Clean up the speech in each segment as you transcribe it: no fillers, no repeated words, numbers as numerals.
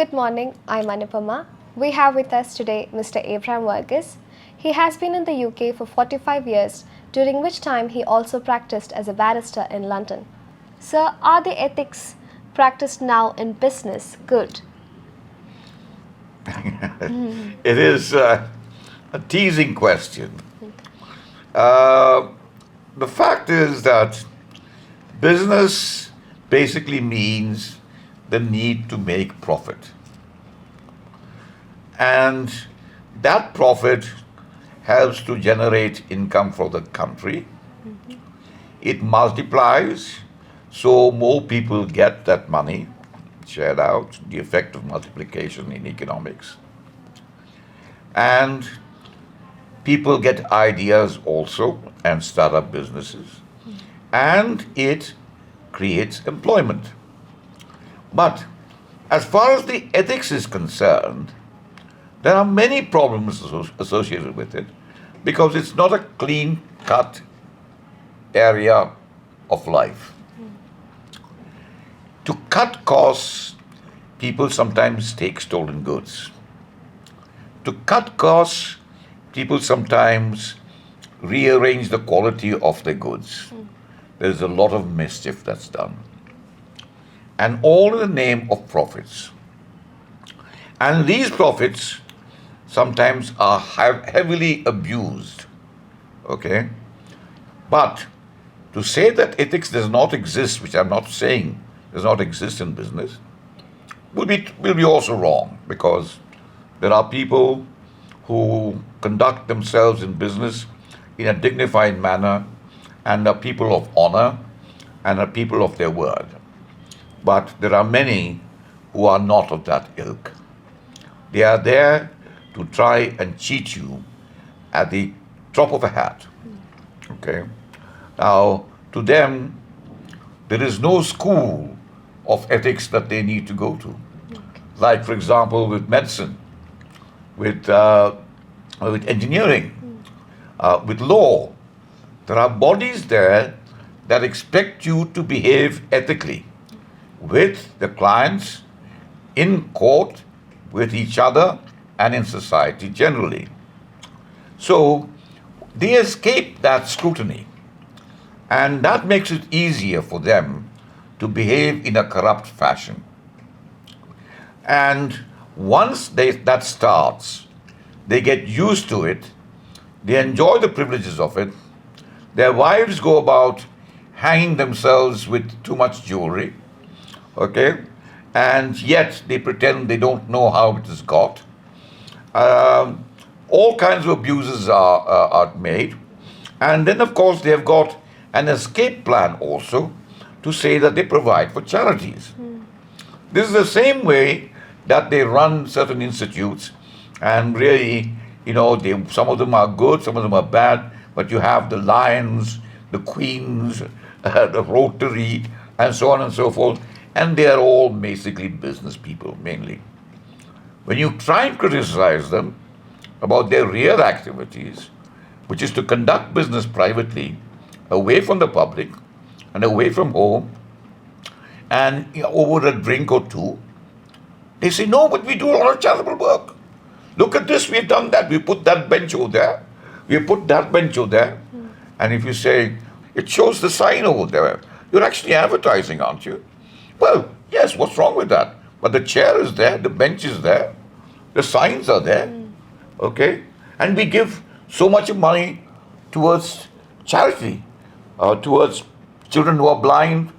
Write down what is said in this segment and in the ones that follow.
Good morning, I'm Manappallil. We have with us today Mr. Abraham Vargas. He has been in the UK for 45 years, during which time he also practiced as a barrister in London. Sir, are the ethics practiced now in business good? It is a teasing question. The fact is that business basically means the need to make profit. And that profit helps to generate income for the country. It multiplies, so more people get that money shared out, the effect of multiplication in economics. And people get ideas also and start up businesses. And it creates employment. But as far as the ethics is concerned, there are many problems associated with it because it's not a clean-cut area of life. To cut costs, people sometimes take stolen goods. To cut costs, people sometimes rearrange the quality of the goods. There's a lot of mischief that's done. And all in the name of profits. And these profits sometimes are heavily abused. Okay? But to say that ethics does not exist, which I'm not saying does not exist in business, will be also wrong, because there are people who conduct themselves in business in a dignified manner and are people of honor and are people of their word. But there are many who are not of that ilk. They are there to try and cheat you at the drop of a hat. Okay? Now, to them, there is no school of ethics that they need to go to. Like, for example, with medicine, with engineering, with law. There are bodies there that expect you to behave ethically with the clients, in court, with each other, and in society generally. So they escape that scrutiny, and that makes it easier for them to behave in a corrupt fashion. And once that starts, they get used to it, they enjoy the privileges of it, their wives go about hanging themselves with too much jewelry, okay? And yet they pretend they don't know how it is got. All kinds of abuses are made. And then, of course, they have got an escape plan also to say that they provide for charities. This is the same way that they run certain institutes, and really, some of them are good, some of them are bad, but you have the Lions, the Queens, the Rotary, and so on and so forth, and they are all basically business people, mainly. When you try and criticize them about their real activities, which is to conduct business privately, away from the public, and away from home, and over a drink or two, they say, no, but we do a lot of charitable work. Look at this, we've done that. We put that bench over there. We put that bench over there. And if you say, it shows the sign over there, you're actually advertising, aren't you? Well, yes, what's wrong with that? But the chair is there, the bench is there, the signs are there, okay? And we give so much money towards charity, towards children who are blind,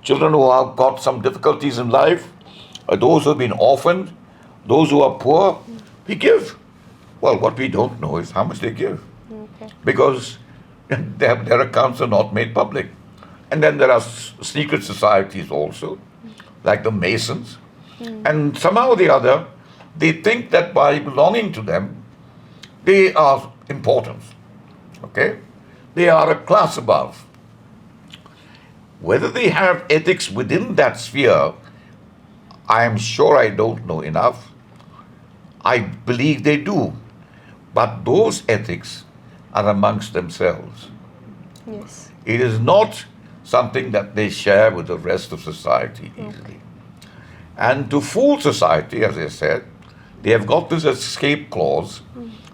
children who have got some difficulties in life, those who have been orphaned, those who are poor, we give. Well, what we don't know is how much they give. Okay. Because their accounts are not made public. And then there are secret societies also, like the Masons. And somehow or the other, they think that by belonging to them, they are important. Okay? They are a class above. Whether they have ethics within that sphere, I am sure I don't know enough. I believe they do. But those ethics are amongst themselves. Yes. It is not something that they share with the rest of society easily. And to fool society, as I said, they have got this escape clause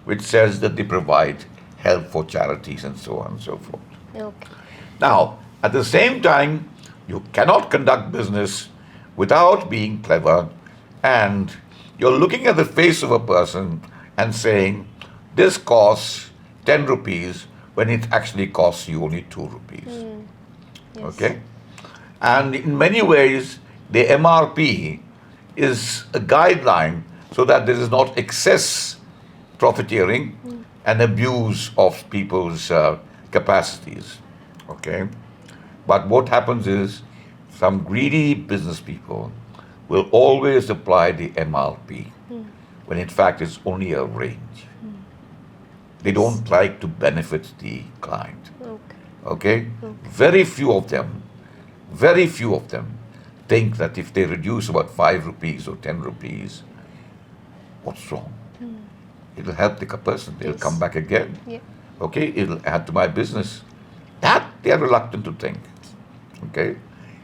which says that they provide help for charities and so on and so forth. Okay. Now, at the same time, you cannot conduct business without being clever, and you're looking at the face of a person and saying, this costs 10 rupees when it actually costs you only 2 rupees. Yes. Okay? And in many ways, the MRP is a guideline so that there is not excess profiteering and abuse of people's capacities. Okay? But what happens is some greedy business people will always apply the MRP when in fact it's only a range. They don't like to benefit the client. Okay? Very few of them think that if they reduce about 5 rupees or 10 rupees, what's wrong? It'll help the person. They'll come back again. Yeah. Okay? It'll add to my business. That they are reluctant to think. Okay?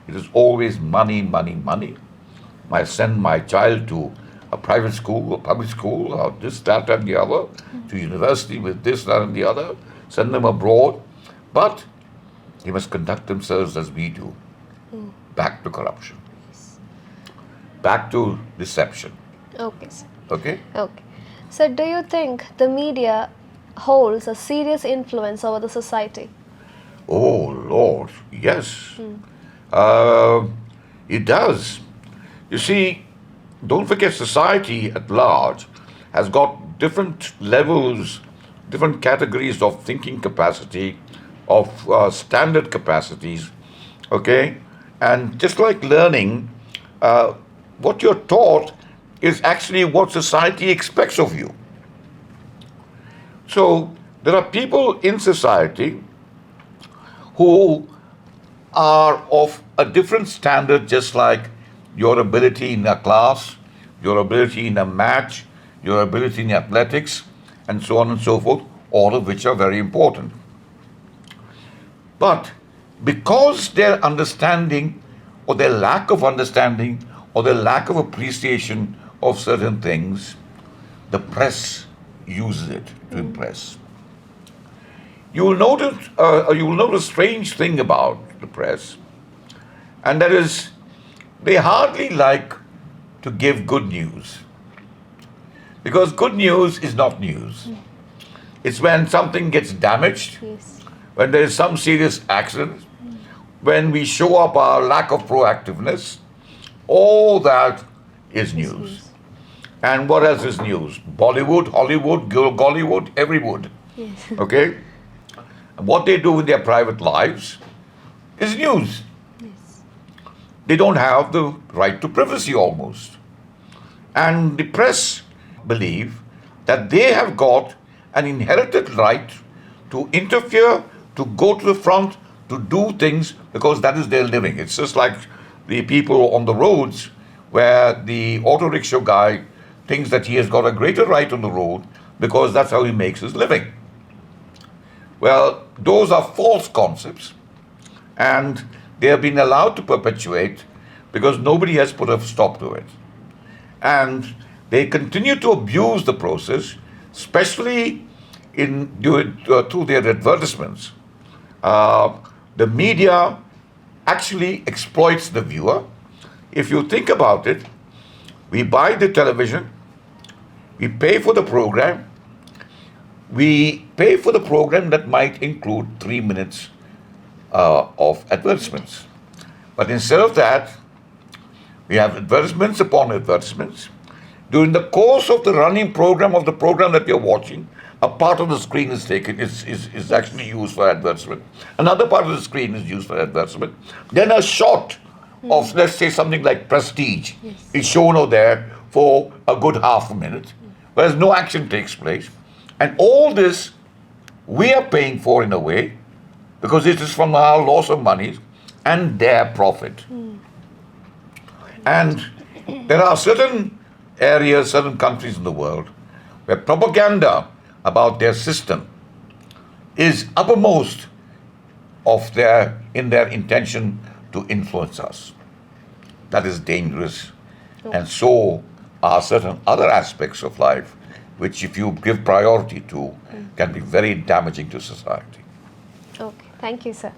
It is always money, money, money. I send my child to a private school, a public school, or this, that, and the other, to university with this, that, and the other, send them abroad. But they must conduct themselves as we do. Back to corruption. Back to deception. Okay, sir. Okay? Okay. So, do you think the media holds a serious influence over the society? Oh, Lord, yes. It does. You see, don't forget society at large has got different levels, different categories of thinking capacity, of standard capacities, okay? And just like learning, what you're taught is actually what society expects of you. So there are people in society who are of a different standard, just like your ability in a class, your ability in a match, your ability in athletics, and so on and so forth, all of which are very important. But because their understanding or their lack of understanding or their lack of appreciation of certain things, the press uses it to impress. You will notice a strange thing about the press, and that is they hardly like to give good news. Because good news is not news. It's when something gets damaged, Yes. when there is some serious accident, when we show up our lack of proactiveness, all that is news. And what else is news? Bollywood, Hollywood, Gollywood, every wood. Yes. Okay? And what they do in their private lives is news. Yes. They don't have the right to privacy almost. And the press believe that they have got an inherited right to interfere, to go to the front, to do things because that is their living. It's just like the people on the roads where the auto rickshaw guy thinks that he has got a greater right on the road because that's how he makes his living. Well, those are false concepts, and they have been allowed to perpetuate because nobody has put a stop to it. And they continue to abuse the process, especially through their advertisements. The media actually exploits the viewer. If you think about it, we buy the television, we pay for the program, we pay for the program that might include 3 minutes of advertisements. But instead of that, we have advertisements upon advertisements. During the course of the running program of the program that you're watching, a part of the screen is taken, is actually used for advertisement. Another part of the screen is used for advertisement. Then a shot of, let's say, something like Prestige is shown out there for a good half a minute, whereas no action takes place. And all this we are paying for in a way because it is from our loss of money and their profit. And there are certain areas, certain countries in the world where propaganda about their system is uppermost in their intention to influence us. That is dangerous. And so are certain other aspects of life which, if you give priority to, can be very damaging to society. Okay, thank you, sir.